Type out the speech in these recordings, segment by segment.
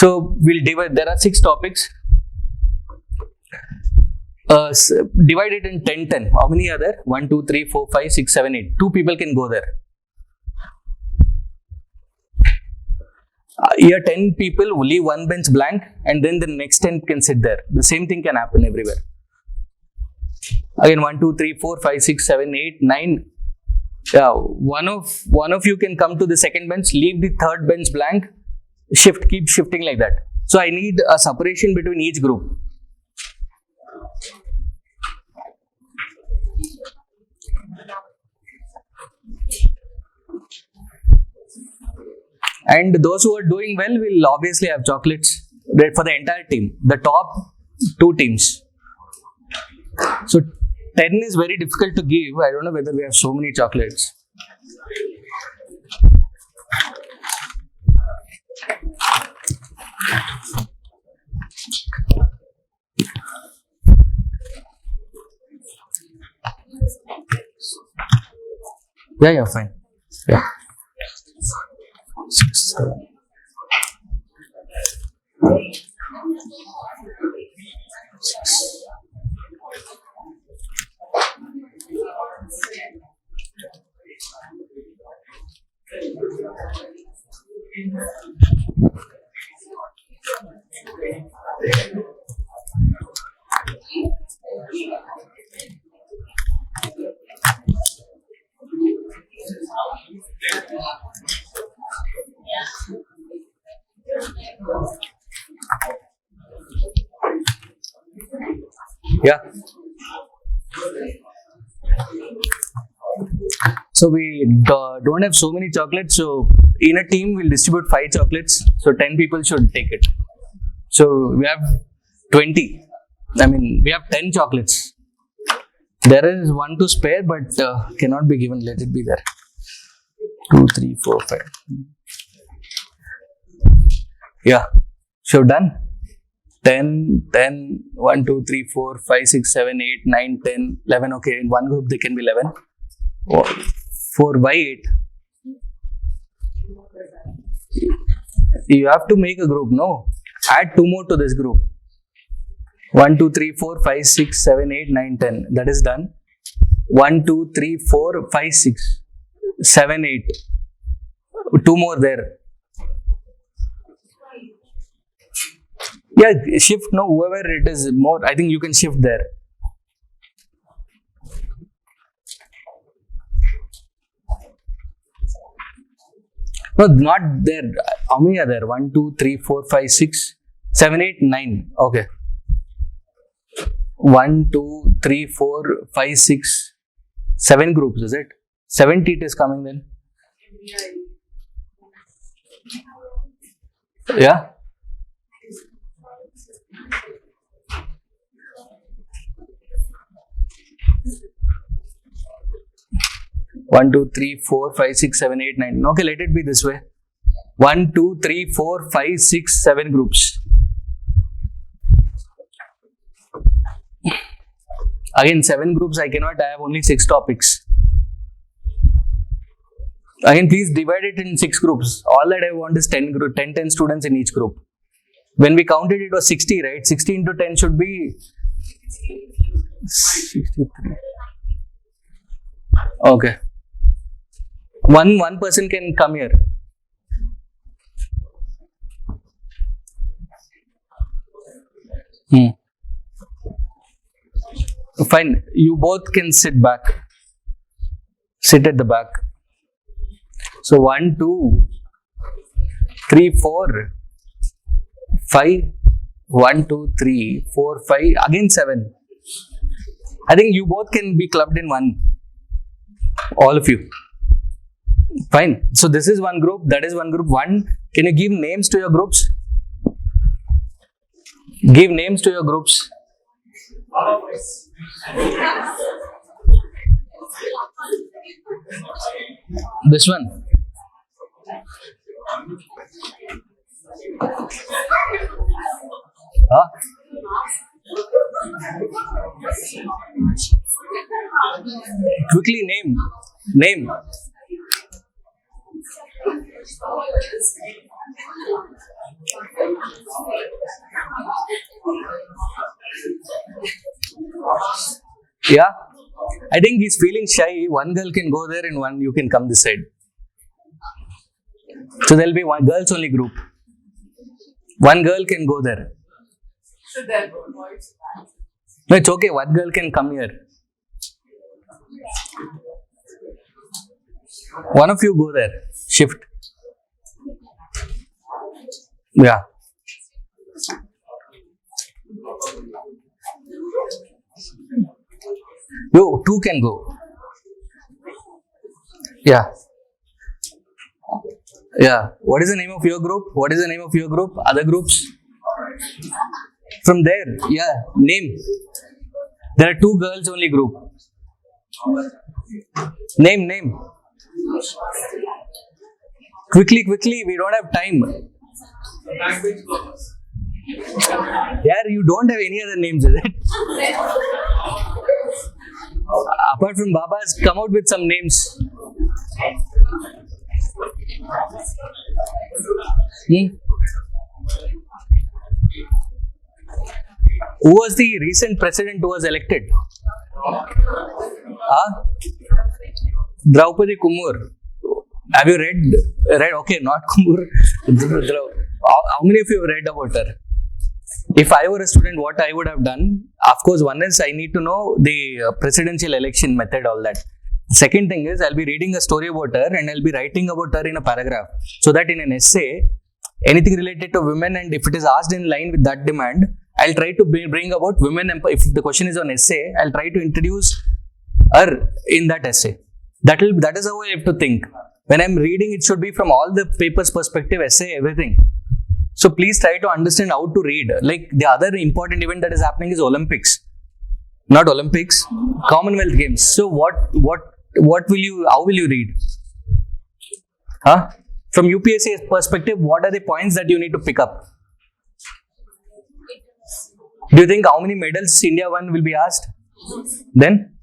So we'll divide. There are 6 topics. Divide it in 10-10. How many are there? 1, 2, 3, 4, 5, 6, 7, 8. 2 people can go there. Here 10 people will leave one bench blank, and then the next 10 can sit there. The same thing can happen everywhere. Again, 1, 2, 3, 4, 5, 6, 7, 8, 9. Yeah, one of you can come to the second bench, leave the third bench blank, keep shifting like that. So I need a separation between each group. And those who are doing well will obviously have chocolates for the entire team, the top 2 teams. So 10 is very difficult to give. I don't know whether we have so many chocolates. Yeah, fine. Yeah. 6, 7. Yeah. So we don't have so many chocolates. So in a team, we'll distribute 5 chocolates. So 10 people should take it. So we have 20. I mean, we have 10 chocolates. There is 1 to spare, but cannot be given. Let it be there. 2, 3, 4, 5. Yeah. So done. 10, 1, 2, 3, 4, 5, 6, 7, 8, 9, 10, 11. Okay, in one group they can be 11. 4 by 8. You have to make a group, no? Add 2 more to this group. 1, 2, 3, 4, 5, 6, 7, 8, 9, 10. That is done. 1, 2, 3, 4, 5, 6, 7, 8. 2 more there. Yeah, shift, no, whoever it is more, I think you can shift there. No, not there. How many are there? 1, 2, 3, 4, 5, 6, 7, 8, 9. Okay. 1, 2, 3, 4, 5, 6, 7 groups, is it? 70 it is coming then. Yeah. One, 2, 3, 4, 5, 6, 7, 8, 9. Okay, let it be this way. 1, 2, 3, 4, 5, 6, 7 groups. Again, 7 groups I cannot, I have only 6 topics. Again, please divide it in 6 groups. All that I want is 10 students in each group. When we counted, it was 60, right? 60 into 10 should be 63. Okay. One person can come here. Fine. You both can sit back. Sit at the back. So 1, 2, 3, 4, 5. 1, 2, 3, 4, 5. Again 7. I think you both can be clubbed in one. All of you. Fine. So this is one group. That is one group. 1. Can you give names to your groups? Give names to your groups. This one. Huh? Quickly name. Yeah, I think he's feeling shy. One girl can go there and one you can come this side. So there'll be one girls only group. One girl can go there. So there were boys. No, it's okay. One girl can come here. One of you go there. Shift. Yeah. You two can go. Yeah. Yeah. What is the name of your group? What is the name of your group? Other groups? From there. Yeah. Name. There are two girls only group. Name. Quickly. We don't have time. Yeah, you don't have any other names, is it? Apart from Baba's, come out with some names. Who was the recent president who was elected? Draupadi Kumur. Have you read? Okay, not Kumur. How many of you have read about her? If I were a student, what I would have done, of course, one is I need to know the presidential election method, all that. Second thing is I'll be reading a story about her and I'll be writing about her in a paragraph. So that in an essay, anything related to women, and if it is asked in line with that demand, I'll try to bring about women. If the question is on essay, I'll try to introduce her in that essay. That is how I have to think. When I'm reading, it should be from all the papers perspective, essay, everything. So please try to understand how to read. Like the other important event that is happening is Olympics. Not Olympics, Commonwealth Games. So how will you read? From UPSC perspective, what are the points that you need to pick up? Do you think how many medals India won will be asked? Then?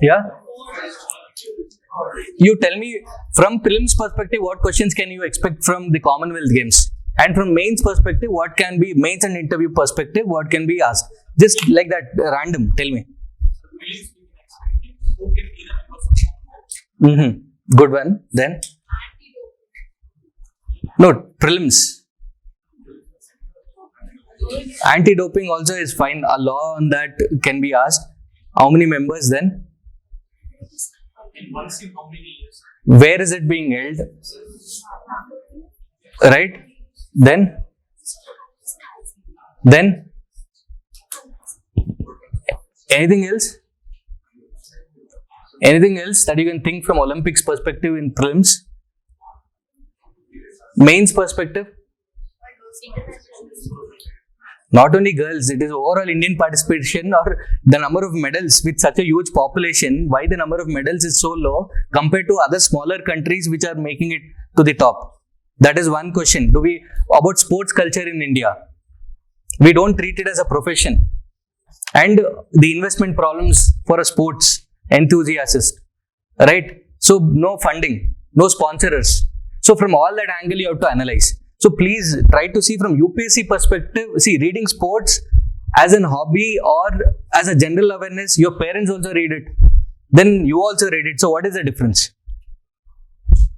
Yeah? You tell me from prelims perspective, what questions can you expect from the Commonwealth Games? And from mains perspective, what can be, mains and interview perspective, what can be asked? Just like that, random, tell me. Good one. Then? No, prelims. Anti-doping also is fine. A law on that can be asked. How many members then? Where is it being held? Right? Then? Anything else? Anything else that you can think from Olympics perspective in prelims? Mains perspective? Not only girls, it is overall Indian participation or the number of medals with such a huge population. Why the number of medals is so low compared to other smaller countries which are making it to the top? That is one question. About sports culture in India? We don't treat it as a profession. And the investment problems for a sports enthusiast, right? So no funding, no sponsors. So from all that angle you have to analyze. So please try to see from UPSC perspective, see reading sports as an hobby or as a general awareness, your parents also read it. Then you also read it. So what is the difference?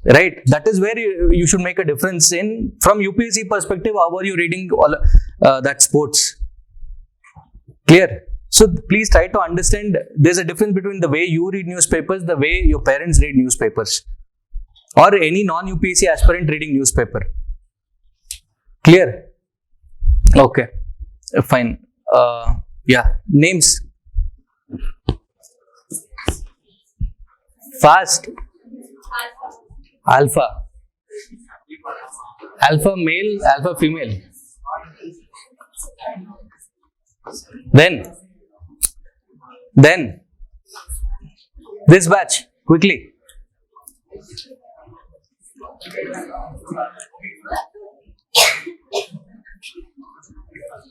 Right? That is where you should make a difference in, from UPSC perspective, how are you reading all that sports? Clear? So please try to understand there's a difference between the way you read newspapers, the way your parents read newspapers, or any non-UPSC aspirant reading newspaper. Clear? Okay. Fine. Yeah. Names. Fast. Alpha. Alpha male, alpha female. Then. This batch. Quickly.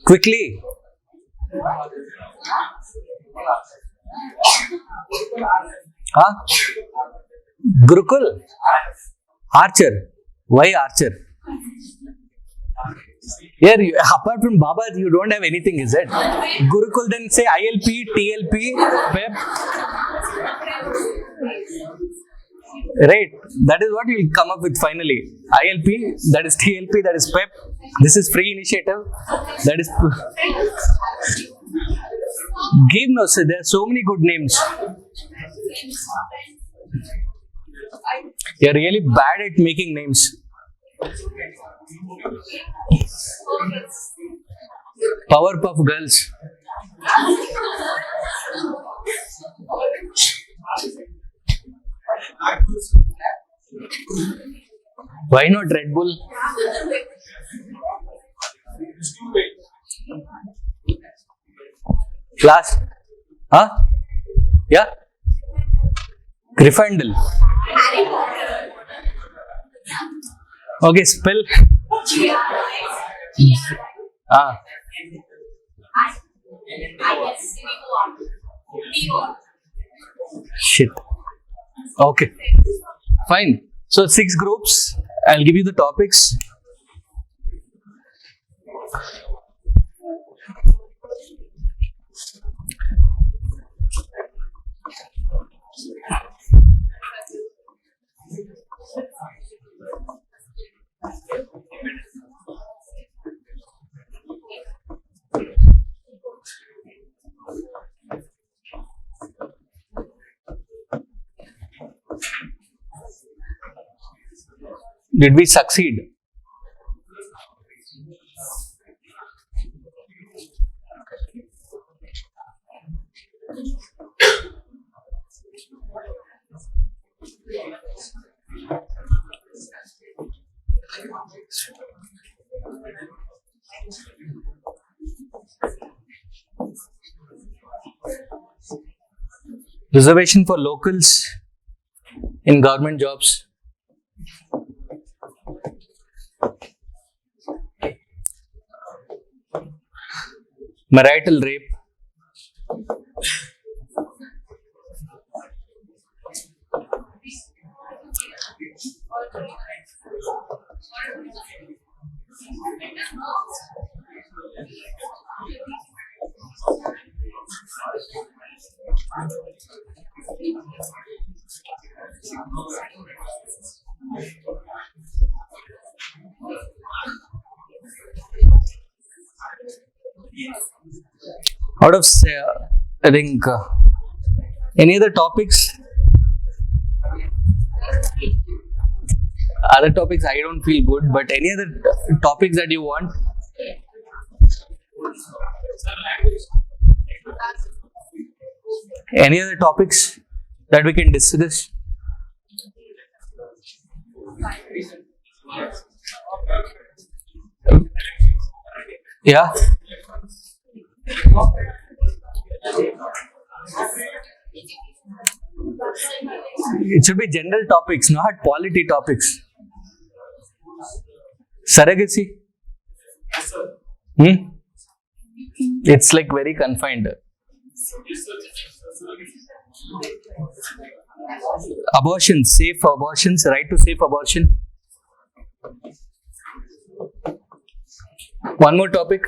Quickly. Huh? Gurukul? Archer. Why Archer? Here, apart from Baba, you don't have anything, is it? Gurukul, then say ILP, TLP, PEP. Right. That is what you will come up with finally. ILP, that is TLP, that is PEP. This is free initiative. That is. Give no, sir. There are so many good names. You're really bad at making names. Powerpuff Girls. Why not Red Bull? Last. Huh? Yeah? Gryffindor. Okay, spell. Ah. Shit. Okay. Fine. So 6 groups. I'll give you the topics. Did we succeed? Reservation for locals in government jobs. Marital rape. Out of, I think, any other topics? Other topics I don't feel good, but any other topics that you want? Any other topics that we can discuss? Yeah? It should be general topics, not polity topics. Surrogacy? It's like very confined. Abortion, safe abortions, right to safe abortion. One more topic.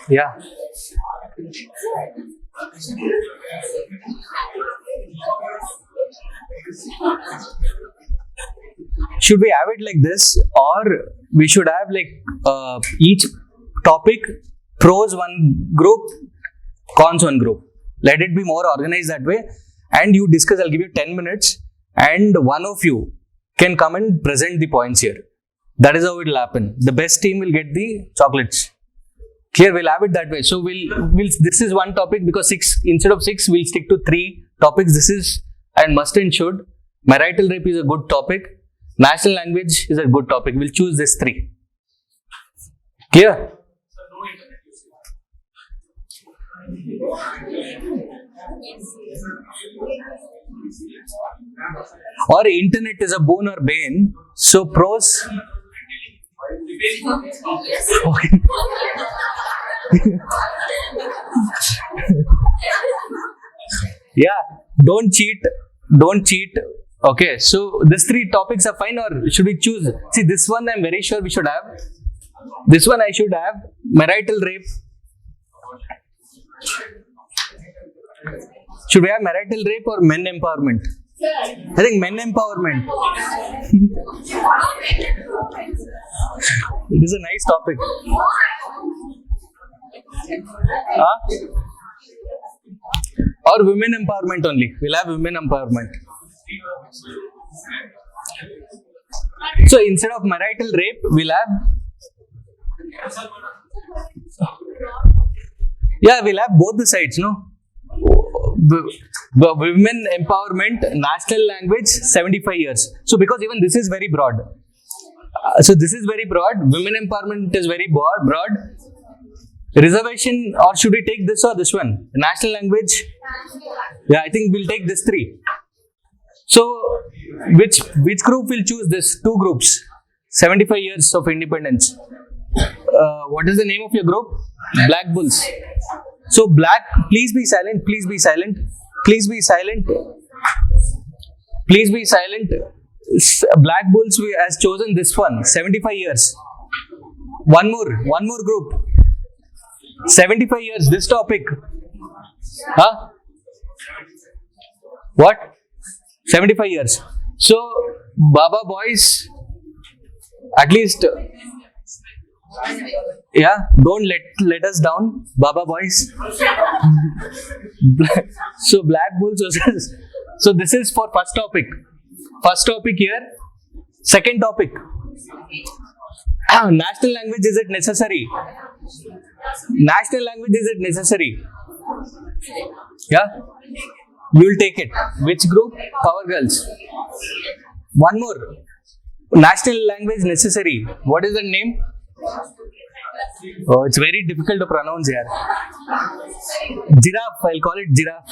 Yeah. Should we have it like this, or we should have like each topic pros one group, cons one group? Let it be more organized that way, and you discuss. I'll give you 10 minutes, and one of you can come and present the points here. That is how it will happen. The best team will get the chocolates. Clear? We'll have it that way. So we'll this is one topic, because 6 instead of 6 we'll stick to 3 topics. This is and must and should. Marital rape is a good topic. National language is a good topic. We'll choose this 3. Clear? Or internet is a boon or bane. So pros. Okay. Yeah, don't cheat. Don't cheat. Okay, so these three topics are fine, or should we choose? See, this one I'm very sure we should have. This one I should have. Marital rape. Should we have marital rape or men empowerment? I think men empowerment. It is a nice topic. Huh? Or women empowerment only. We'll have women empowerment. So instead of marital rape, we'll have. Yeah, we'll have both the sides, no? Women empowerment, national language, 75 years. So because even this is very broad. So this is very broad. Women empowerment is very broad. Reservation, or should we take this or this one? National language? Yeah, I think we'll take this three. So which group will choose this? Two groups. 75 years of independence. What is the name of your group? Black Bulls. So black, please be silent, please be silent, please be silent, please be silent. Black Bulls has chosen this one, 75 years. One more group. 75 years, this topic. Huh? What? 75 years. So, Baba boys, at least, yeah, don't let us down, Baba boys. So, Black Bulls. So, this is for first topic. First topic here. Second topic. National language, is it necessary? National language, is it necessary? Yeah? You will take it. Which group? Power Girls. One more. National language necessary. What is the name? Oh, it's very difficult to pronounce here. Giraffe. I'll call it giraffe.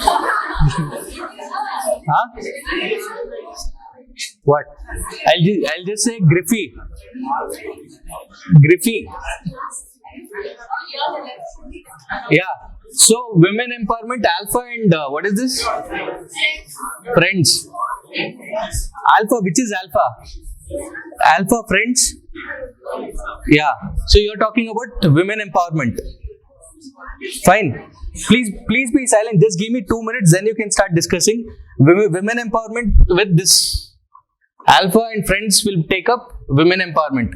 Huh? What? I'll just say Griffey. Griffey. Yeah. So women empowerment, alpha, and what is this? Friends. Alpha. Which is alpha? Alpha friends. Yeah. So you're talking about women empowerment. Fine. Please be silent. Just give me 2 minutes, then you can start discussing. Women empowerment with this. Alpha and friends will take up women empowerment.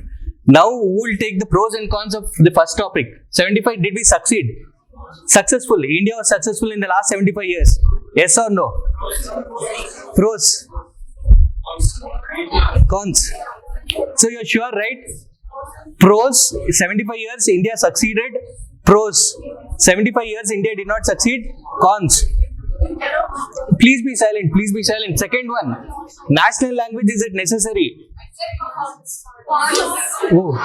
Now who will take the pros and cons of the first topic? 75, did we succeed? Successful. India was successful in the last 75 years. Yes or no? Pros. Cons. So you're sure, right? Pros, 75 years, India succeeded. Pros, 75 years, India did not succeed. Cons. Please be silent, please be silent. Second one, national language, is it necessary? Oh.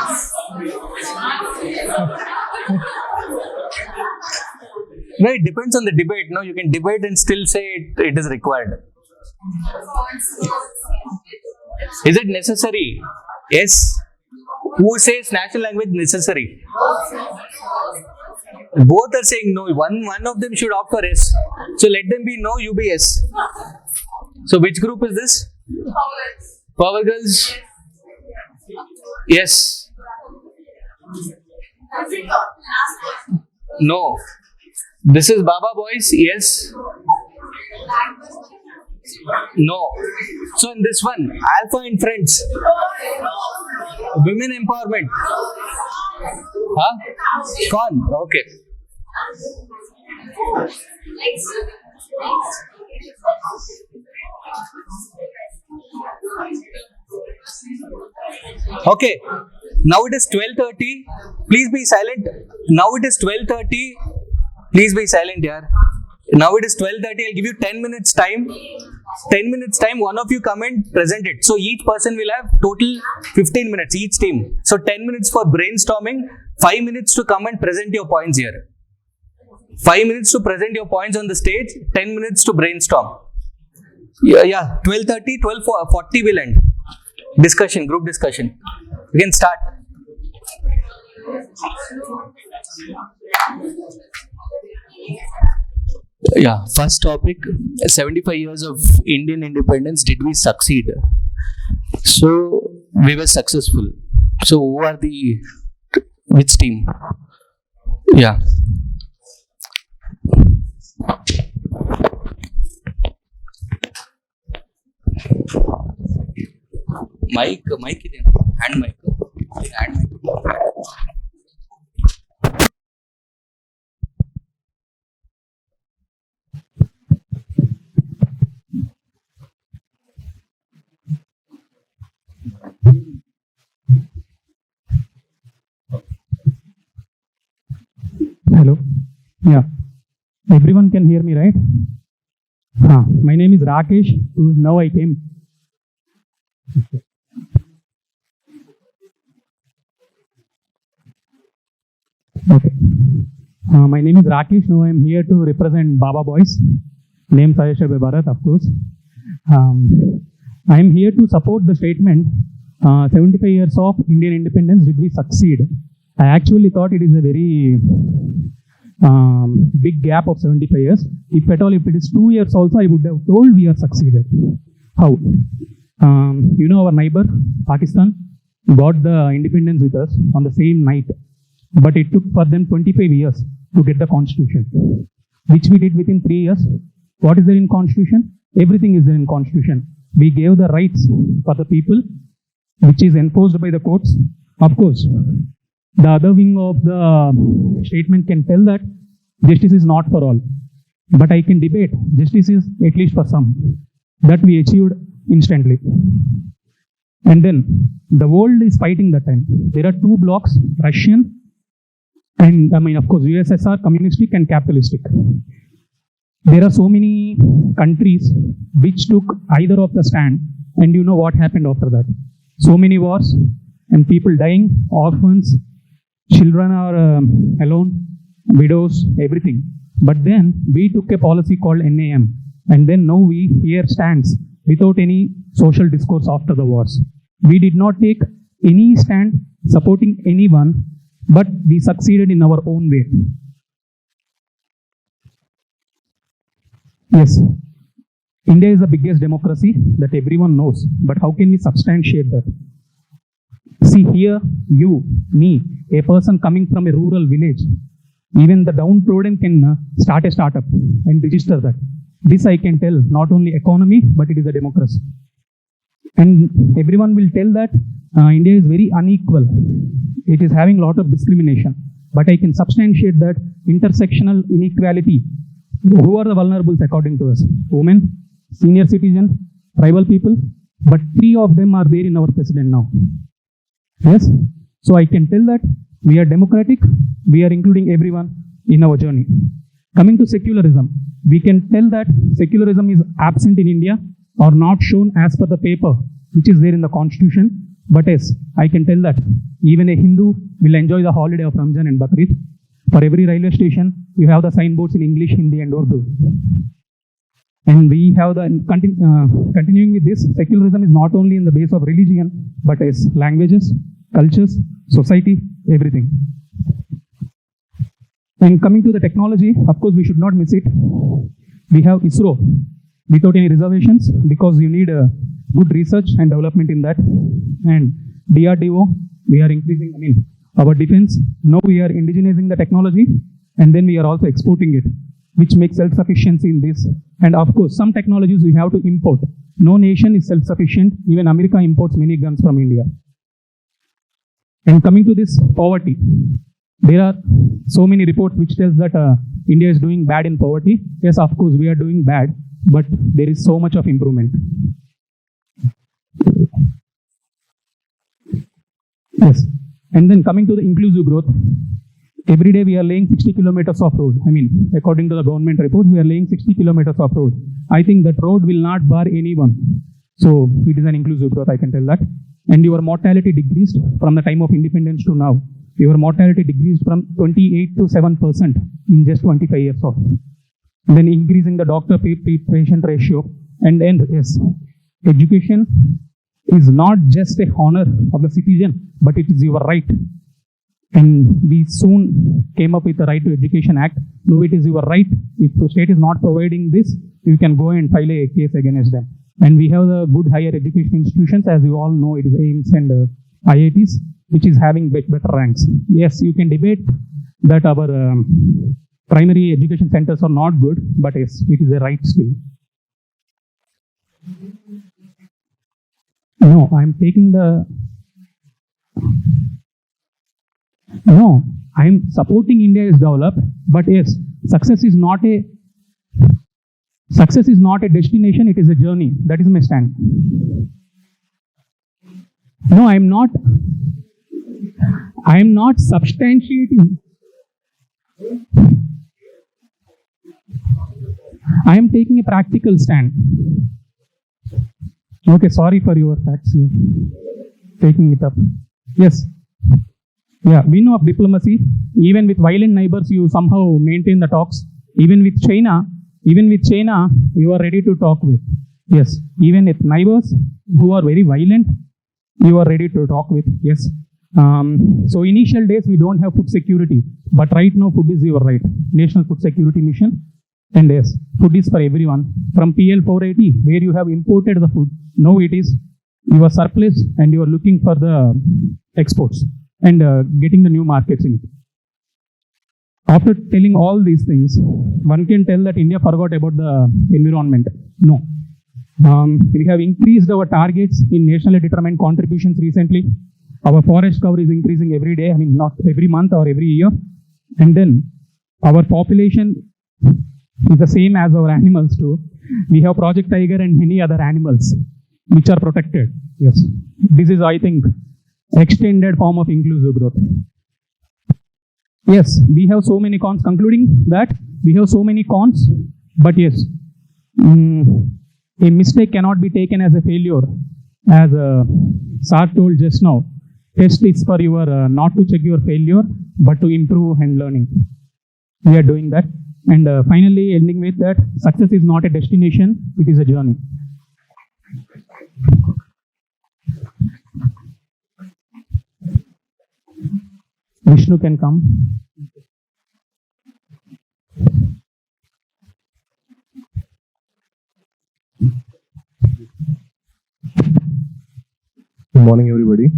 No, it depends on the debate. No, you can debate and still say it is required. Is it necessary? Yes. Who says national language necessary? Both are saying no. One of them should opt for S. So let them be no, you be yes. So which group is this? Power Girls. Yes. No. This is Baba Boys. Yes. No. So in this one, Alpha and Friends. Women empowerment. Huh? Con. Okay. Okay. Now it is 12:30. Please be silent. Now it is 12:30. Please be silent, yaar. Now it is 12:30. I'll give you 10 minutes time. 10 minutes time. One of you come and present it. So each person will have total 15 minutes, each team. So 10 minutes for brainstorming. 5 minutes to come and present your points here. 5 minutes to present your points on the stage. 10 minutes to brainstorm. Yeah, 12:30, 12:40 will end. Discussion, group discussion. We can start. Yeah, first topic, 75 years of Indian independence, did we succeed? So, we were successful. So, who are which team? Yeah. Mic ಇದೆ hand mic. Hello. Yeah. Everyone can hear me, right? My name is Rakesh. Now I came. Okay. My name is Rakesh. Now I am here to represent Baba Boys. Name suggested by Bharat, of course. I am here to support the statement 75 years of Indian independence, did we succeed? I actually thought it is a very big gap of 75 years. If at all, if it is 2 years also, I would have told we are succeeded. How? Our neighbor, Pakistan, got the independence with us on the same night. But it took for them 25 years to get the constitution, which we did within 3 years. What is there in constitution? Everything is there in constitution. We gave the rights for the people, which is enforced by the courts. Of course, the other wing of the statement can tell that justice is not for all. But I can debate, justice is at least for some. That we achieved instantly. And then the world is fighting that time. There are two blocks, Russian and of course USSR, communistic and capitalistic. There are so many countries which took either of the stand, and you know what happened after that. So many wars and people dying, orphans, children are alone, widows, everything. But then we took a policy called NAM, and then now we here stands without any social discourse after the wars. We did not take any stand supporting anyone, but we succeeded in our own way. Yes, India is the biggest democracy that everyone knows, but how can we substantiate that? See here, you, me, a person coming from a rural village, even the downtrodden can start a startup and register that. This I can tell, not only economy, but it is a democracy. And everyone will tell that India is very unequal. It is having a lot of discrimination. But I can substantiate that intersectional inequality. Who are the vulnerables according to us? Women, senior citizen, tribal people. But 3 of them are there in our president now. Yes? So I can tell that we are democratic. We are including everyone in our journey. Coming to secularism, we can tell that secularism is absent in India or not shown as per the paper which is there in the constitution. But yes, I can tell that even a Hindu will enjoy the holiday of Ramzan and Bakrid. For every railway station, you have the signboards in English, Hindi and Urdu. And we have the, continuing with this, secularism is not only in the base of religion, but as languages, cultures, society, everything. And coming to the technology, of course, we should not miss it. We have ISRO without any reservations, because you need good research and development in that. And DRDO, we are increasing, our defense. Now we are indigenizing the technology, and then we are also exporting it, which makes self-sufficiency in this. And of course, some technologies we have to import. No nation is self-sufficient. Even America imports many guns from India. And coming to this poverty, there are so many reports which tells that India is doing bad in poverty. Yes, of course, we are doing bad, but there is so much of improvement. Yes, and then coming to the inclusive growth, every day we are laying 60 kilometers of road. According to the government reports, we are laying 60 kilometers of road. I think that road will not bar anyone. So it is an inclusive growth, I can tell that. And your mortality decreased from the time of independence to now. Your mortality decreased from 28 to 7% in just 25 years of. Then increasing the doctor-patient ratio. And yes, education is not just a honor of the citizen, but it is your right. And we soon came up with the Right to Education Act. No, it is your right. If the state is not providing this, you can go and file a case against them. And we have the good higher education institutions, as you all know, it is AIMS and IITs, which is having better ranks. Yes, you can debate that our primary education centers are not good, but yes, it is a right still. No, I'm taking the... No, I'm supporting India is developed, but yes, success is not a destination, it is a journey. That is my stand. No, I'm not substantiating. I am taking a practical stand. Okay, sorry for your facts here. Taking it up. Yes. Yeah, we know of diplomacy. Even with violent neighbors, you somehow maintain the talks. Even with China, you are ready to talk with. Yes, even with neighbors who are very violent, you are ready to talk with. Yes. So initial days we don't have food security, but right now food is your right. National Food Security Mission. And yes, food is for everyone. From PL 480, where you have imported the food, now it is your surplus and you are looking for the exports and getting the new markets in it. After telling all these things, one can tell that India forgot about the environment. No. We have increased our targets in nationally determined contributions recently. Our forest cover is increasing every day, I mean not every month or every year. And then our population is the same as our animals too. We have Project Tiger and many other animals which are protected. Yes. This is, I think, extended form of inclusive growth. Yes, we have so many cons. Concluding that, we have so many cons, but yes, a mistake cannot be taken as a failure. As Sir told just now, test is for your, not to check your failure, but to improve and learning. We are doing that. And finally, ending with that, success is not a destination, it is a journey. Vishnu can come. Good morning, everybody.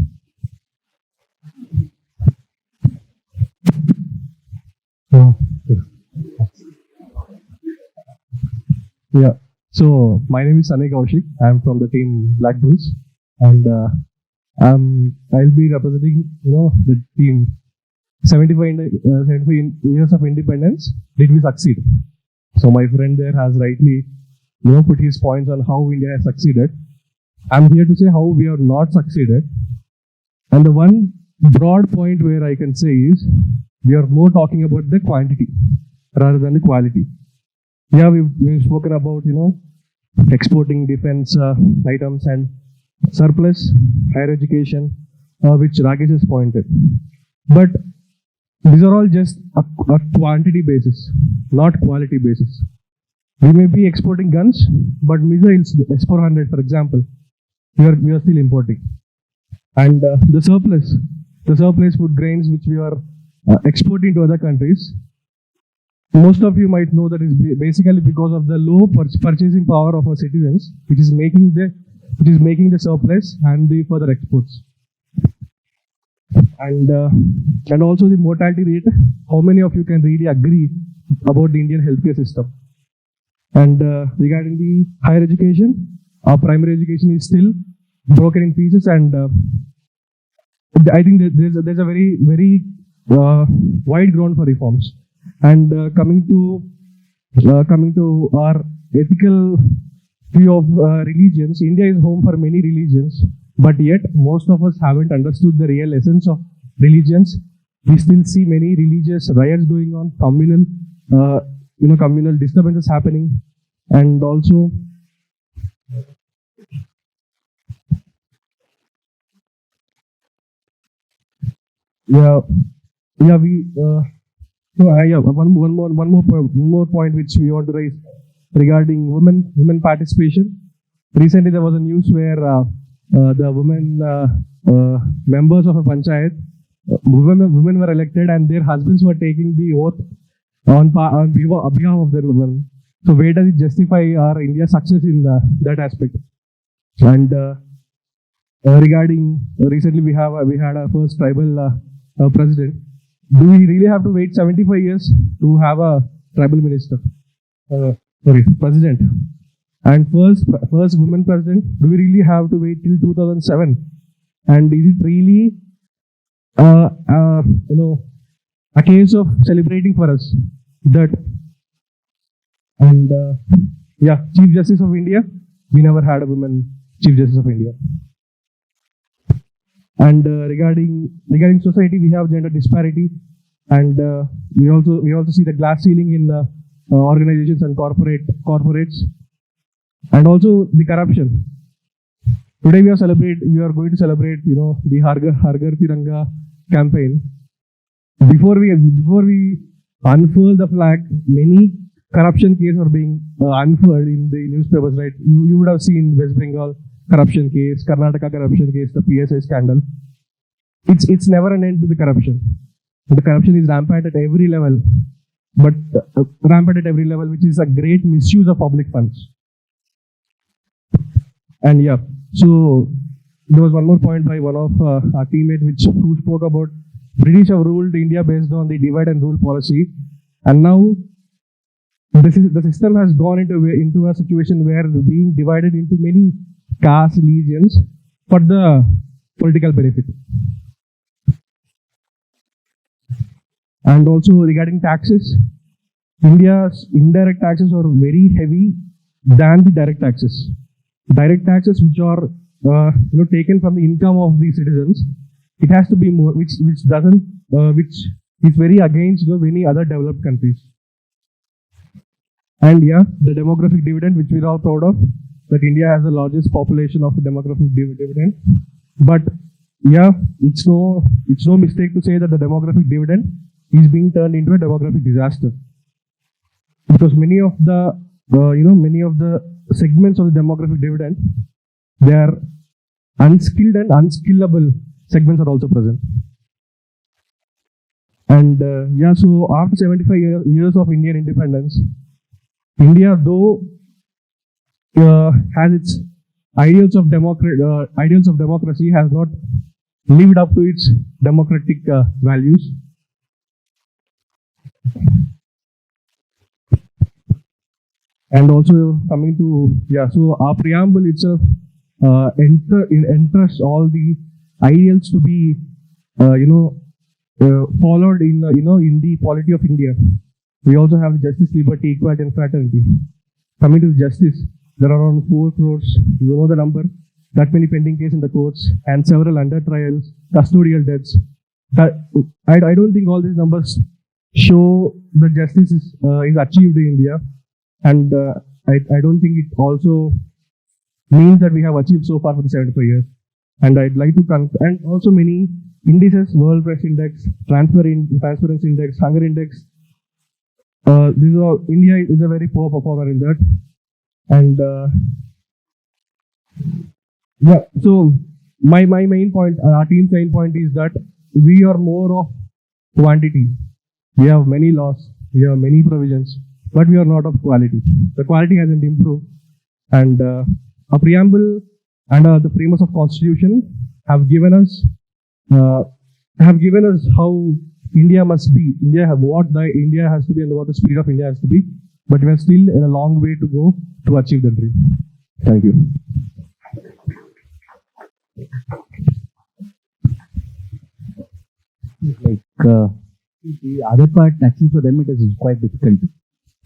Yeah. So my name is Sunny Kaushik. I'm from the team Black Bulls, and I'll be representing the team. 75 years of independence. Did we succeed? So my friend there has rightly put his points on how India has succeeded. I'm here to say how we have not succeeded. And the one broad point where I can say is we are more talking about the quantity rather than the quality. Yeah, we've spoken about exporting defense items and surplus, higher education, which Rakesh has pointed. But these are all just a quantity basis, not quality basis. We may be exporting guns, but missiles, S-400 for example, we are still importing. And the surplus food grains which we are exporting to other countries, most of you might know that is basically because of the low purchasing power of our citizens, which is making the surplus and the further exports. And also the mortality rate. How many of you can really agree about the Indian healthcare system? And regarding the higher education, our primary education is still broken in pieces, and I think that there's a very, very wide ground for reforms. And coming to our ethical view of religions, India is home for many religions, but yet most of us haven't understood the real essence of religions. We still see many religious riots going on, communal disturbances happening, and also one more point which we want to raise. regarding women participation. Recently, there was a news where the women members of a panchayat, women were elected, and their husbands were taking the oath on behalf of their women. So, where does it justify our India's success in that aspect? And regarding recently, we had our first tribal president. Do we really have to wait 75 years to have a tribal minister? President. And first women president, do we really have to wait till 2007? And is it really a case of celebrating for us that? And Chief Justice of India, we never had a woman Chief Justice of India. And regarding society, we have gender disparity, and we also see the glass ceiling in organizations and corporates, and also the corruption. Today we are going to celebrate, the Har Ghar Tiranga campaign. Before we unfurl the flag, many corruption cases are being unfurled in the newspapers. Right? You would have seen West Bengal corruption case, Karnataka corruption case, the PSI scandal. It's never an end to the corruption. The corruption is rampant at every level, which is a great misuse of public funds. And so there was one more point by one of our teammates who spoke about British have ruled India based on the divide and rule policy, and now the system has gone into a situation where being divided into many castes, legions for the political benefit. And also regarding taxes, India's indirect taxes are very heavy than the direct taxes. Direct taxes, which are taken from the income of the citizens, it has to be more, which is very against many other developed countries. And the demographic dividend, which we're all proud of, that India has the largest population of demographic dividend. But it's no mistake to say that the demographic dividend is being turned into a demographic disaster, because many of the segments of the demographic dividend, they are unskilled and unskillable segments are also present. And so after 75 years of Indian independence, India, though has its ideals of democracy, has not lived up to its democratic values. And also coming to so our preamble itself entrusts all the ideals to be followed in the polity of India. We also have justice, liberty, equality, and fraternity. Coming to justice, there are around 4 crores, you know the number, that many pending cases in the courts, and several under trials, custodial deaths. I don't think all these numbers show that justice is achieved in India, and I don't think it also means that we have achieved so far for the 75 years. And I'd like to and also many indices, World Press Index, Transparency Index, Hunger Index. India is a very poor performer in that. And so my main point, our team's main point is that we are more of quantity. We have many laws, we have many provisions, but we are not of quality. The quality hasn't improved. And a preamble and the framers of constitution have given us how India must be. India has to be and what the spirit of India has to be. But we are still in a long way to go to achieve the dream. Thank you. The other part, actually for them it is quite difficult.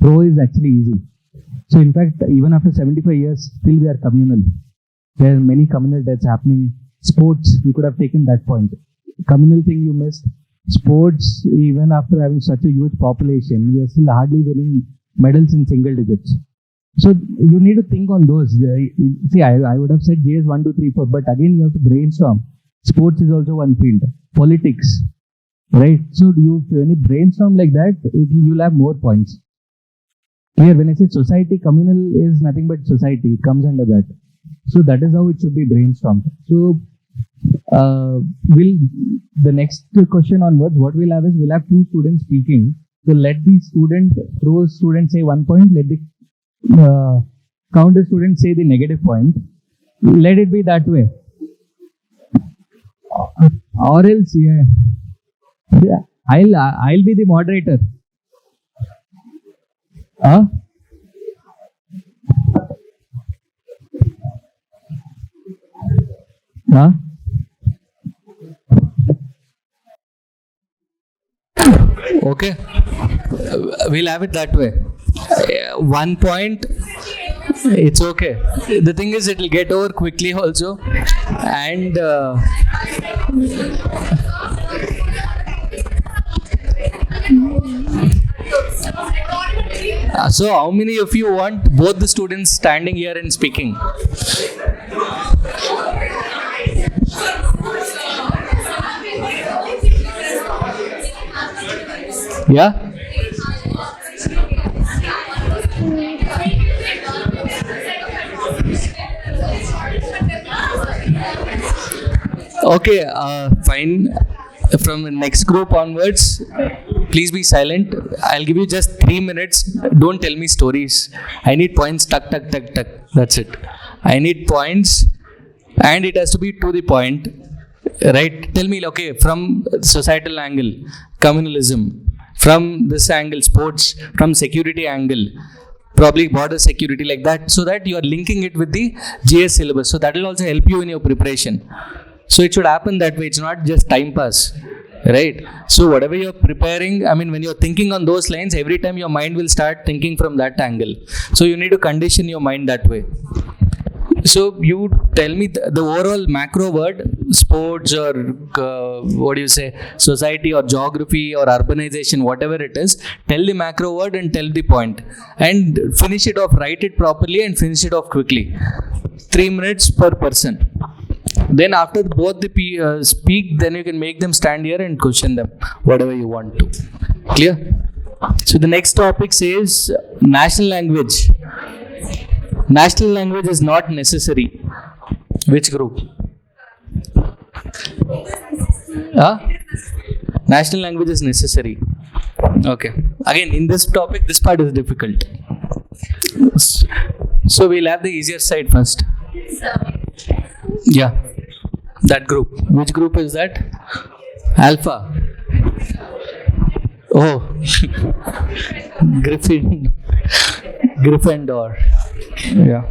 Pro is actually easy. So in fact, even after 75 years, still we are communal. There are many communal deaths happening. Sports, we could have taken that point. Communal thing you missed. Sports, even after having such a huge population, we are still hardly winning medals in single digits. So you need to think on those. See, I would have said JS 1, 2, 3, 4, but again you have to brainstorm. Sports is also one field. Politics, right? So when you brainstorm like that, you'll have more points. Here, when I say society, communal is nothing but society. It comes under that. So that is how it should be brainstormed. So, will the next question onwards, what we'll have is we'll have two students speaking. So let the pro student say 1 point. Let the counter student say the negative point. Let it be that way. Or else, yeah, I'll be the moderator. Okay, we'll have it that way. 1 point, it's okay. The thing is, it will get over quickly also, and so how many of you want both the students standing here and speaking? Yeah? Okay, fine. From the next group onwards, please be silent. I'll give you just 3 minutes. Don't tell me stories. I need points. Tuck, tuck, tuck, tuck. That's it. I need points, and it has to be to the point. Right? Tell me, okay, from societal angle, communalism, from this angle, sports, from security angle, probably border security, like that, so that you are linking it with the GS syllabus. So that will also help you in your preparation. So it should happen that way. It's not just time pass, right? So whatever you're preparing, I mean, when you're thinking on those lines, every time your mind will start thinking from that angle. So you need to condition your mind that way. So you tell me the overall macro word, sports or society or geography or urbanization, whatever it is, tell the macro word and tell the point. And finish it off, write it properly and finish it off quickly. 3 minutes per person. Then after both the speak, then you can make them stand here and question them, whatever you want to. Clear? So the next topic says national language. National language is not necessary. Which group? National language is necessary. Okay. Again, in this topic, this part is difficult. So we'll have the easier side first. Yeah. That group. Which group is that? Alpha. Oh. Gryffindor. Yeah.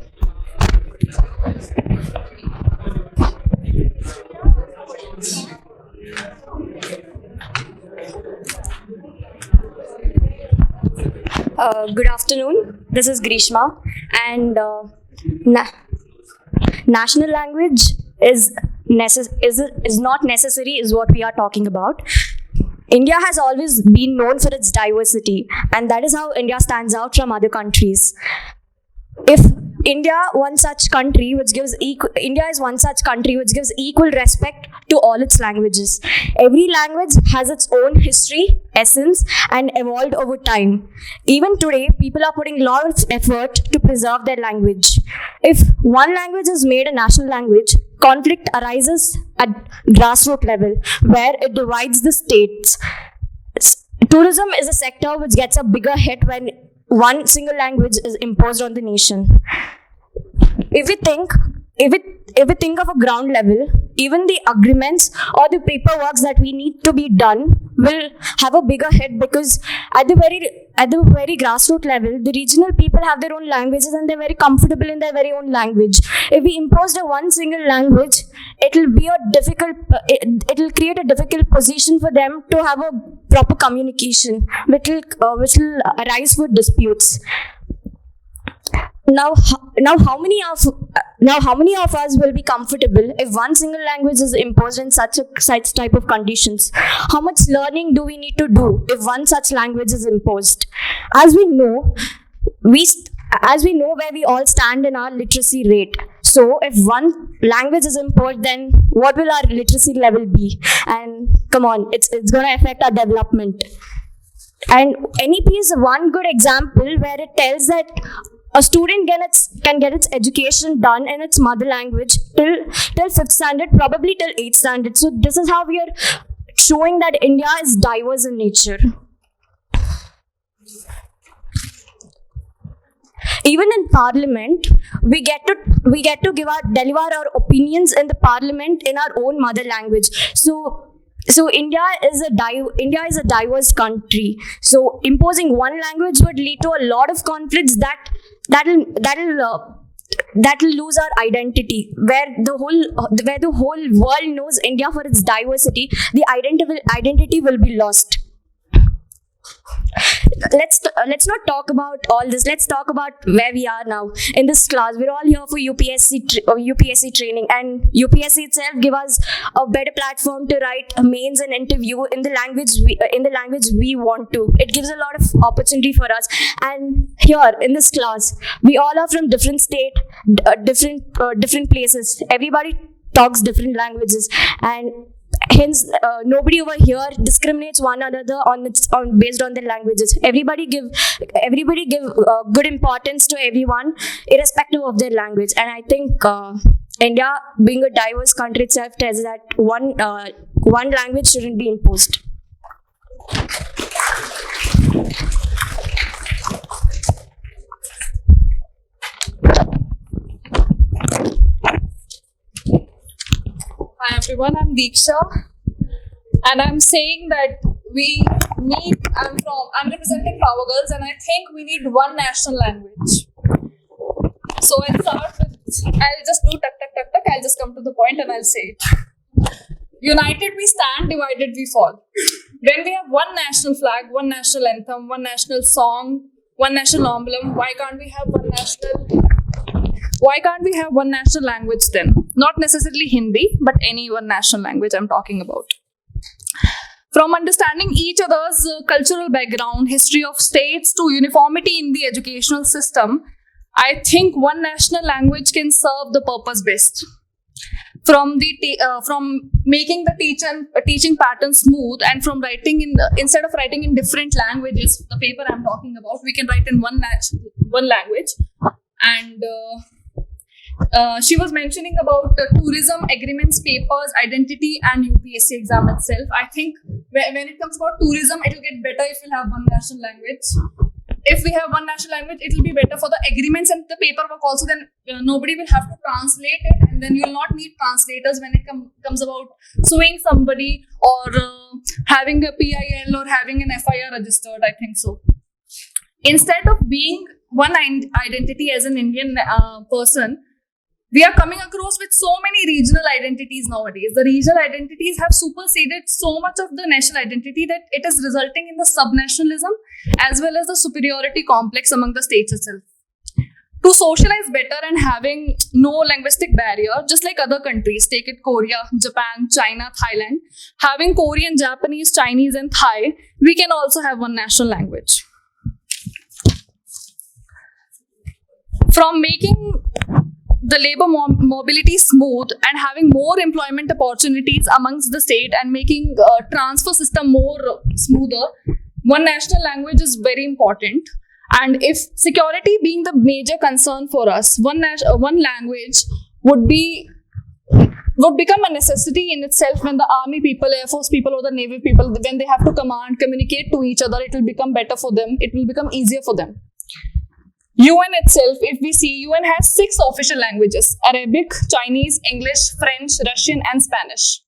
Good afternoon. This is Grishma, and national language is not necessary is what we are talking about. India has always been known for its diversity, and that is how India stands out from other countries. If India is one such country which gives equal respect to all its languages. Every language has its own history, essence, and evolved over time. Even today, people are putting a lot of effort to preserve their language. If one language is made a national language, conflict arises at grassroots level, where it divides the states. Tourism is a sector which gets a bigger hit when one single language is imposed on the nation. If we think of a ground level, even the agreements or the paperwork that we need to be done will have a bigger hit, because at the very grassroots level, the regional people have their own languages and they're very comfortable in their very own language. If we impose one single language, it will create a difficult position for them to have a proper communication, which will arise for disputes. Now, how many of us will be comfortable if one single language is imposed in such type of conditions? How much learning do we need to do if one such language is imposed? As we know where we all stand in our literacy rate. So, if one language is imposed, then what will our literacy level be? And come on, it's going to affect our development. And NEP is one good example where it tells that a student can get its education done in its mother language till 5th standard, probably till 8th standard. So this is how we are showing that India is diverse in nature. Even in parliament, we get to deliver our opinions in the parliament in our own mother language. So India is a diverse country. So imposing one language would lead to a lot of conflicts that'll lose our identity. Where the whole world knows India for its diversity, the identity will be lost. Let's not talk about all this. Let's talk about where we are now in this class. We're all here for UPSC training, and UPSC itself give us a better platform to write mains and interview in the language we want to. It gives a lot of opportunity for us. And here in this class, we all are from different state, different places. Everybody talks different languages, and hence nobody over here discriminates one another based on their languages. Everybody give good importance to everyone irrespective of their language. And I think India, being a diverse country itself, tells that one language shouldn't be imposed. Hi everyone, I'm Deeksha, and I'm saying that I'm representing Power Girls, and I think we need one national language. So I'll just do tuck, I'll just come to the point and I'll say it. United we stand, divided we fall. When we have one national flag, one national anthem, one national song, one national emblem, why can't we have one national language then? Not necessarily Hindi, but any one national language I'm talking about. From understanding each other's cultural background, history of states, to uniformity in the educational system, I think one national language can serve the purpose best. From making the teaching pattern smooth, and from instead of writing in different languages, the paper I'm talking about, we can write in one language. And she was mentioning about tourism agreements, papers, identity, and UPSC exam itself. I think when it comes about tourism, it will get better if we'll have one national language. If we have one national language, it will be better for the agreements and the paperwork also. Then nobody will have to translate it, and then you will not need translators when it comes about suing somebody or having a PIL or having an FIR registered. I think so. Instead of being one identity as an Indian person, we are coming across with so many regional identities nowadays. The regional identities have superseded so much of the national identity that it is resulting in the subnationalism as well as the superiority complex among the states itself. To socialize better and having no linguistic barrier, just like other countries, take it Korea, Japan, China, Thailand, having Korean, Japanese, Chinese, and Thai, we can also have one national language. From making the labor mobility smooth and having more employment opportunities amongst the state and making transfer system more smoother, one national language is very important. And if security being the major concern for us, one language would become a necessity in itself when the army people, air force people, or the navy people, when they have to communicate to each other, it will become better for them. It will become easier for them. UN itself, if we see, UN has 6 official languages: Arabic, Chinese, English, French, Russian, and Spanish.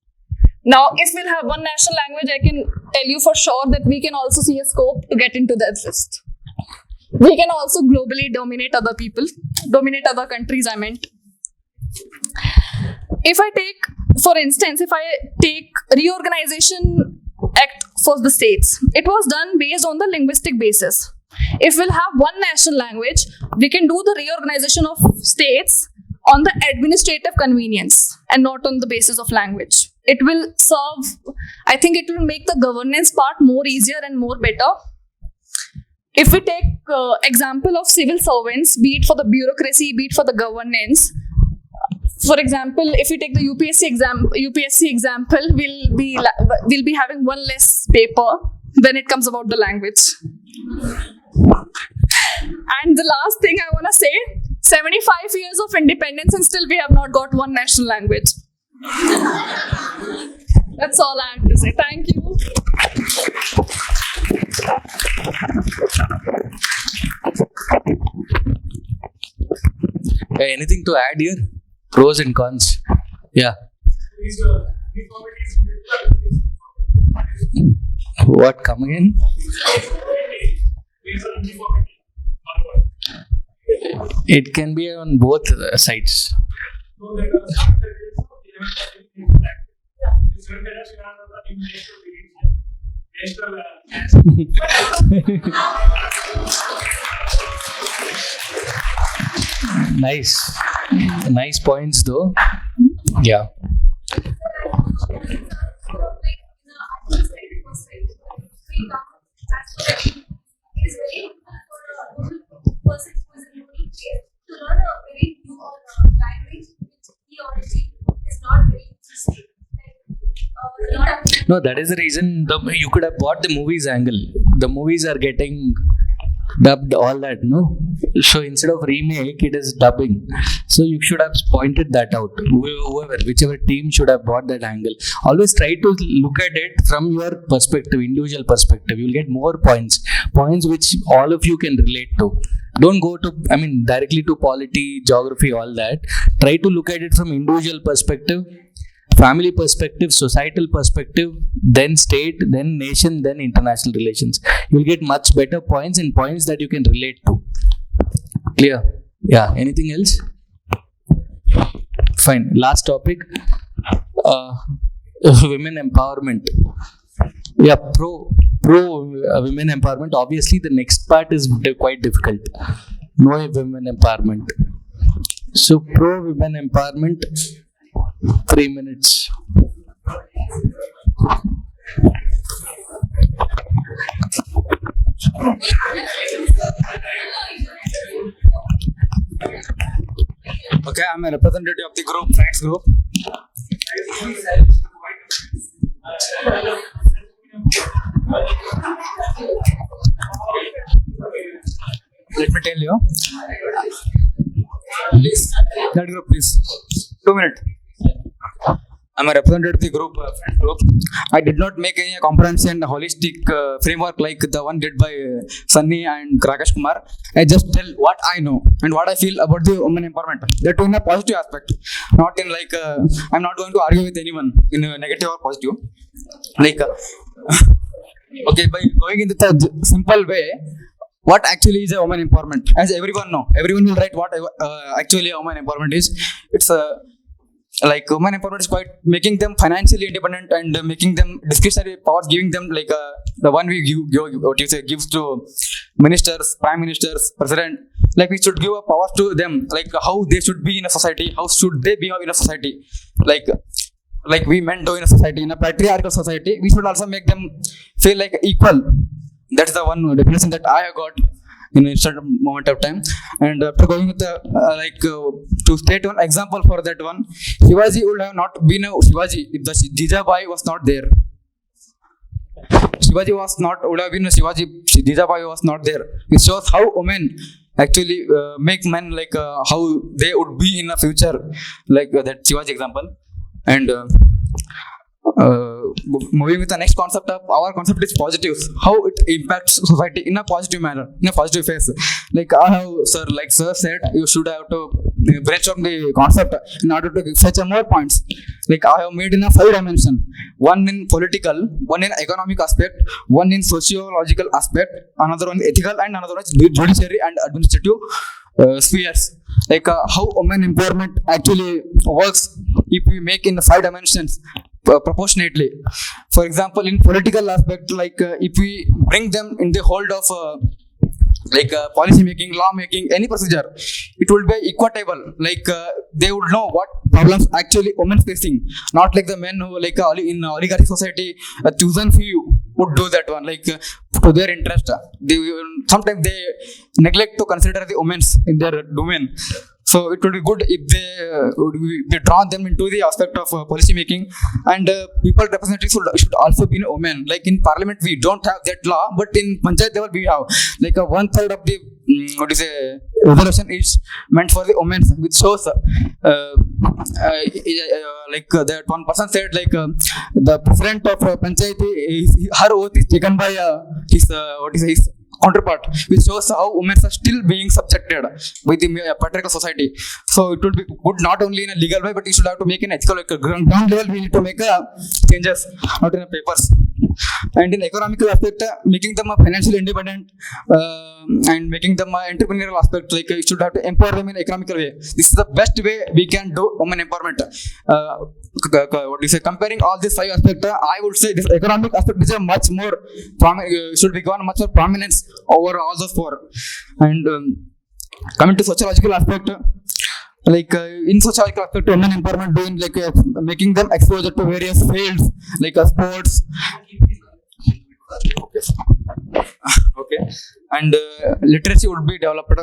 Now, if we'll have one national language, I can tell you for sure that we can also see a scope to get into that list. We can also globally dominate other countries, I meant. If I take Reorganization Act for the states, it was done based on the linguistic basis. If we'll have one national language, we can do the reorganization of states on the administrative convenience and not on the basis of language. It will make the governance part more easier and more better. If we take example of civil servants, be it for the bureaucracy, be it for the governance. For example, if we take the UPSC example, we'll be having one less paper when it comes about the language. And the last thing I want to say, 75 years of independence and still we have not got one national language. That's all I have to say. Thank you. Anything to add here? Pros and cons? Yeah. What, come again? It can be on both sides. Nice points though. Yeah. To learn a very new language which he or she is not very interested in. No, that is the reason you could have bought the movies angle. The movies are getting dubbed, all that, no? So instead of remake, it is dubbing. So you should have pointed that out. Whichever team should have bought that angle. Always try to look at it from your perspective, individual perspective. You'll get more points which all of you can relate to. Don't go to, directly to polity, geography, all that. Try to look at it from individual perspective, family perspective, societal perspective, then state, then nation, then international relations. You'll get much better points and points that you can relate to. Clear? Yeah. Anything else? Fine. Last topic. Women empowerment. Yeah, pro women empowerment. Obviously, the next part is quite difficult. No women empowerment. So, pro women empowerment. 3 minutes. Okay, I'm a representative of the group, friends group. Let me tell you. Please, that group, please. 2 minutes. I'm a representative of the group, friend group. I did not make any comprehensive and holistic framework like the one did by Sunny and Rakesh Kumar. I just tell what I know and what I feel about the women empowerment. That in a positive aspect, not in like I'm not going to argue with anyone in a negative or positive. Like okay, by going into the simple way, what actually is a woman empowerment? As everyone know, everyone will write what actually a woman empowerment is. It's a like women empowerment is quite making them financially independent and making them discretionary powers, giving them like the one we gives to ministers, prime ministers, president. Like we should give a power to them, like how they should be in a society, how should they behave in a society, like we men do in a society, in a patriarchal society. We should also make them feel like equal. That's the one definition that I have got in a certain moment of time. And after going with the to state one example for that one, Shivaji would have not been a Shivaji if the Jijabai was not there. Shivaji would have been a Shivaji. Jijabai was not there. It shows how women actually make men like how they would be in the future, like that Shivaji example. And moving with the next concept of our concept is positives, how it impacts society in a positive manner, in a positive phase. Like sir said, you should have to brainstorm the concept in order to fetch more points. Like I have made in a 5 dimension, one in political, one in economic aspect, one in sociological aspect, another one ethical, and another one judiciary and administrative spheres. Like how women empowerment actually works if we make in 5 dimensions proportionately. For example, in political aspect, like if we bring them in the hold of policy making, law making, any procedure, it will be equitable. Like they would know what problems actually women facing, not like the men who like in oligarchic society, a chosen few would do that one, like to their interest. Sometimes they neglect to consider the women in their domain. So it would be good if they draw them into the aspect of policy making, and people representatives should also be women. Like in parliament we don't have that law, but in panchayat level we have like 1/3 of the resolution is meant for the women, which shows like that one person said like the president of panchayat her oath is taken by his counterpart, which shows how women are still being subjected by the patriarchal society. So it would be good not only in a legal way, but you should have to make an ethical, like ground level. We need to make changes, not in the papers. And in economical aspect, making them financially independent and making them entrepreneurial aspect, like you should have to empower them in economical way. This is the best way we can do women empowerment. What do you say? Comparing all these 5 aspects, I would say this economic aspect is a much more should be given much more prominence over all those 4. And coming to sociological aspect, like in sociological aspect, women empowerment doing like making them exposure to various fields like sports. Okay, and literacy would be developed,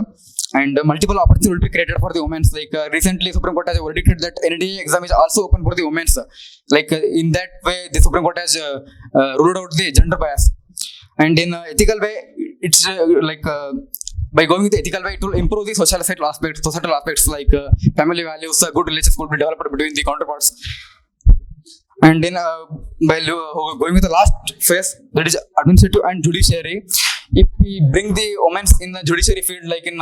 and multiple opportunities will be created for the women. Like recently Supreme Court has predicted that NDA exam is also open for the women. Like in that way the Supreme Court has ruled out the gender bias. And in ethical way, it's like by going with the ethical way, it will improve the societal aspects like family values, good relations will be developed between the counterparts. And then by going with the last phase, that is administrative and judiciary, if we bring the women in the judiciary field, like in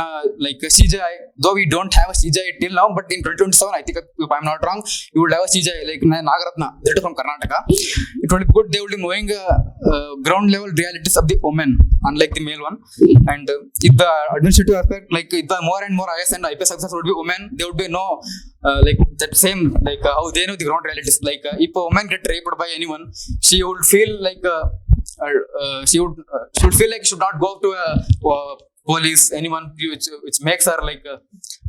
like CJI, though we don't have a CJI till now, but in 2027, I think if I'm not wrong, you would have a CJI like Nagaratna, that is from Karnataka. It will be good. They will be knowing ground level realities of the women, unlike the male one. And if the administrative aspect, like if the more and more IAS and IPS officers would be women, they would be like that same, like how they know the ground realities. Like if a woman get raped by anyone, she would feel like she would feel like she should not go to a police, anyone, which makes her like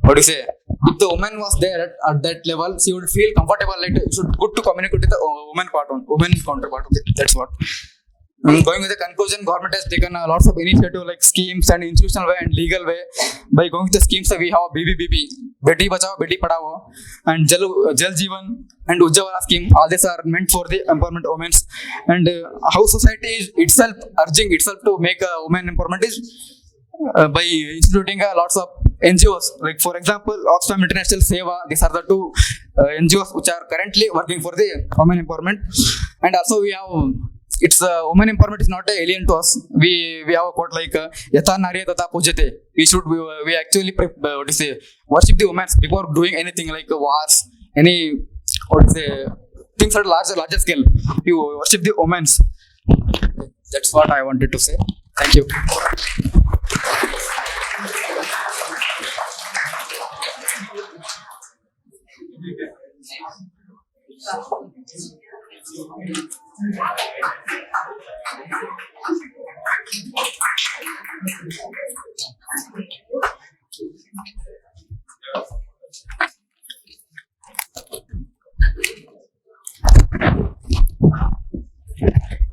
what do you say? If the woman was there at that level, she would feel comfortable. Like it should good to communicate with the woman counterpart. Okay, that's what. Going with the conclusion, government has taken lots of initiative like schemes and institutional way and legal way. By going with the schemes, we have BBBP, Beti Bachao, Beti Padhao, and Jal Jeevan and Ujjavala scheme. All these are meant for the empowerment of women. And how society is itself urging itself to make women empowerment is by instituting lots of NGOs. Like for example, Oxfam International Seva. These are the 2 NGOs which are currently working for the women empowerment. And also we have. It's women empowerment is not alien to us. We have a quote like Yatha Narya Tata Pujate. We actually what to say, worship the women before doing anything like wars, any what to say, things at larger scale. You worship the women. That's what I wanted to say. Thank you.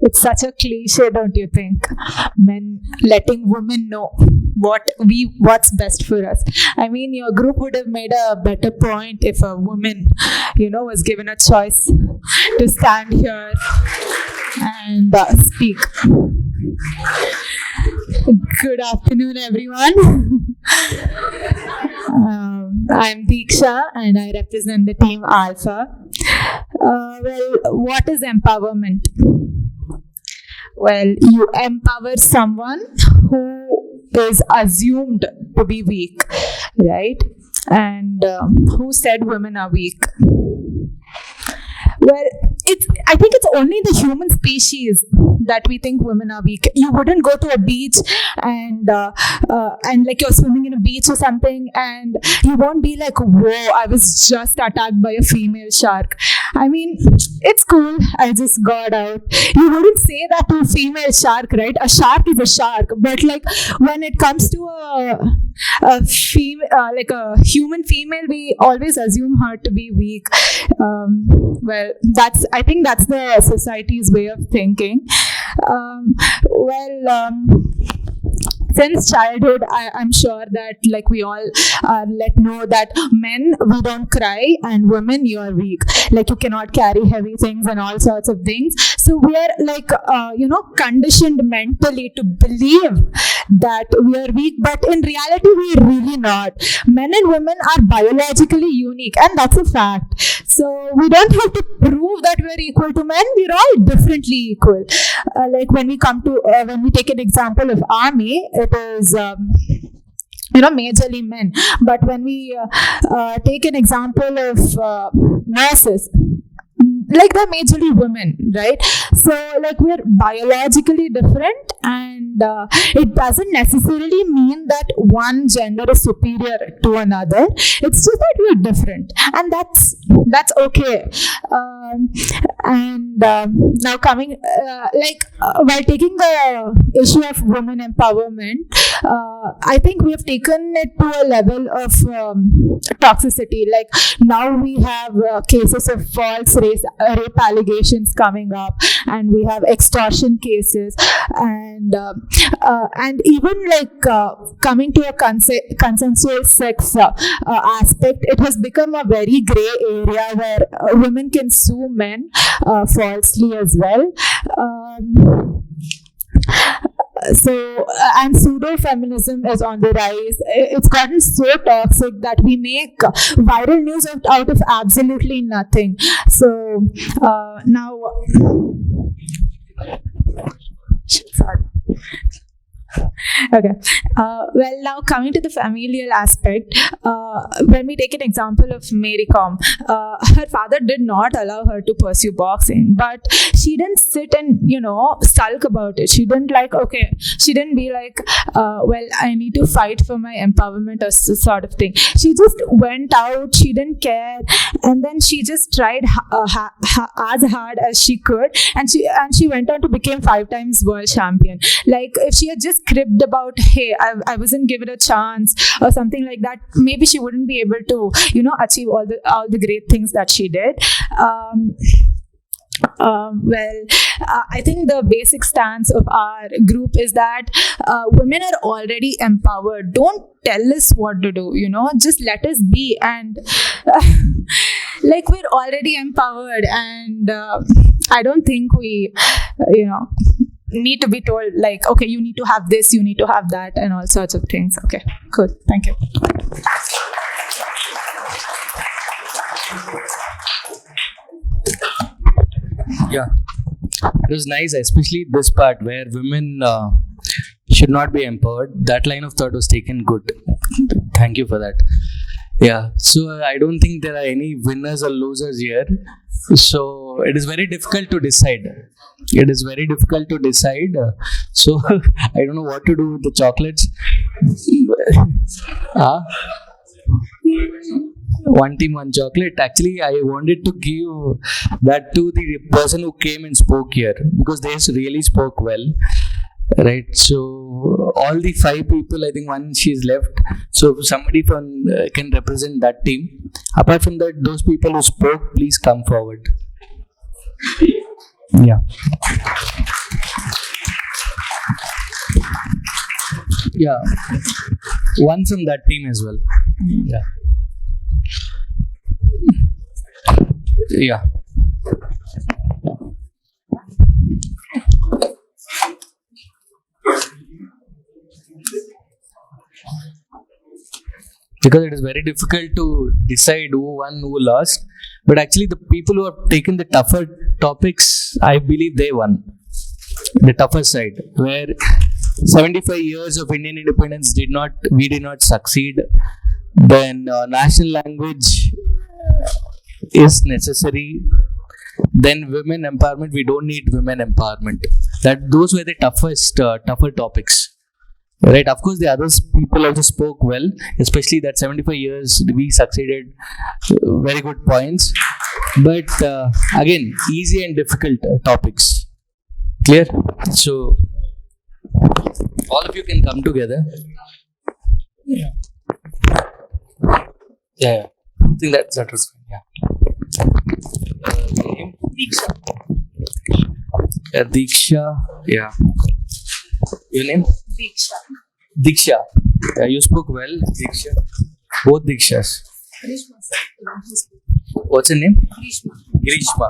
It's such a cliche, don't you think? Men letting women know what's best for us. I mean, your group would have made a better point if a woman, was given a choice to stand here and speak. Good afternoon, everyone. I'm Deeksha and I represent the team Alpha. Well, what is empowerment? Well, you empower someone who is assumed to be weak, right? And who said women are weak? Well, I think it's only the human species that we think women are weak. You wouldn't go to a beach and like you're swimming in a beach or something and you won't be like, whoa, I was just attacked by a female shark. I mean, it's cool, I just got out. You wouldn't say that to a female shark, right? A shark is a shark. But like when it comes to a female, like a human female, we always assume her to be weak. Well, I think that's the society's way of thinking. since childhood, I'm sure that like we all let know that men, we don't cry, and women, you are weak. Like you cannot carry heavy things and all sorts of things. So we are like, conditioned mentally to believe that we are weak, but in reality, we are really not. Men and women are biologically unique, and that's a fact. So we don't have to prove that we're equal to men. We're all differently equal. Like when we come to when we take an example of army, it is majorly men. But when we take an example of nurses, like they're majorly women, right? So like we're biologically different, and it doesn't necessarily mean that one gender is superior to another. It's just that we're different, and that's okay. Now coming while taking the issue of women empowerment, I think we have taken it to a level of toxicity. Like now we have cases of false rape allegations coming up, and we have extortion cases, and even like coming to a consensual sex aspect, it has become a very gray area where women can sue men falsely as well. And pseudo-feminism is on the rise. It's gotten so toxic that we make viral news out of absolutely nothing. So now, sorry. Okay. Well, now coming to the familial aspect, when we take an example of Mary Kom, her father did not allow her to pursue boxing, but she didn't sit and sulk about it. She didn't she didn't be like, well, I need to fight for my empowerment or sort of thing. She just went out. She didn't care, and then she just tried as hard as she could, and she went on to become 5 times world champion. Like if she had just cribbed about, hey, I wasn't given a chance or something like that, maybe she wouldn't be able to achieve all the great things that she did. I think the basic stance of our group is that women are already empowered. Don't tell us what to do, just let us be. And like we're already empowered, and I don't think we, need to be told like, okay, you need to have this, you need to have that, and all sorts of things. Okay, cool. Thank you. Yeah, it was nice, especially this part where women should not be empowered. That line of thought was taken good. Thank you for that. Yeah, so I don't think there are any winners or losers here. So it is very difficult to decide. So I don't know what to do with the chocolates. One team, one chocolate. Actually, I wanted to give that to the person who came and spoke here, because they really spoke well. Right, so all the 5 people, I think one she's left. So somebody from can represent that team. Apart from that, those people who spoke, please come forward. Yeah. Yeah. One from that team as well. Yeah. Yeah. Because it is very difficult to decide who won, who lost. But actually, the people who have taken the tougher topics, I believe they won. The tougher side, where 75 years of Indian independence we did not succeed. Then national language is necessary. Then women empowerment, we don't need women empowerment. Those were the tougher topics. Right, of course, the others people also spoke well, especially that 75 years we succeeded, very good points. But again, easy and difficult topics. Clear? So, all of you can come together. Yeah. I think that was fine. Yeah. Diksha. Yeah. Your name? Diksha. You spoke well, Diksha. Both Dikshas. What's her name? Grishma.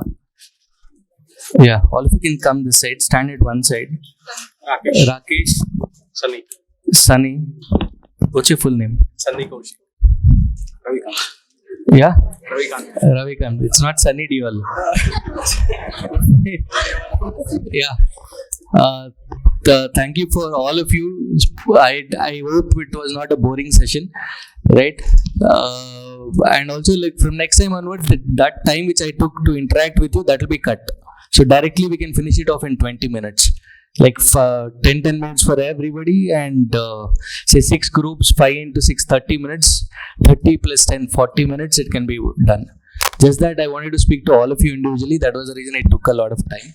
Yeah, all of you can come this side. Stand at one side. Rakesh. Sunny. What's your full name? Sunny Kaushik. Yeah? Ravikant. It's not Sunny Deol. Yeah. Thank you for all of you. I hope it was not a boring session, right? And also, like from next time onwards, that time which I took to interact with you, that will be cut. So directly we can finish it off in 20 minutes. Like 10 minutes for everybody, and say 6 groups, 5 into 6, 30 minutes. 30 plus 10, 40 minutes, it can be done. Just that I wanted to speak to all of you individually. That was the reason it took a lot of time.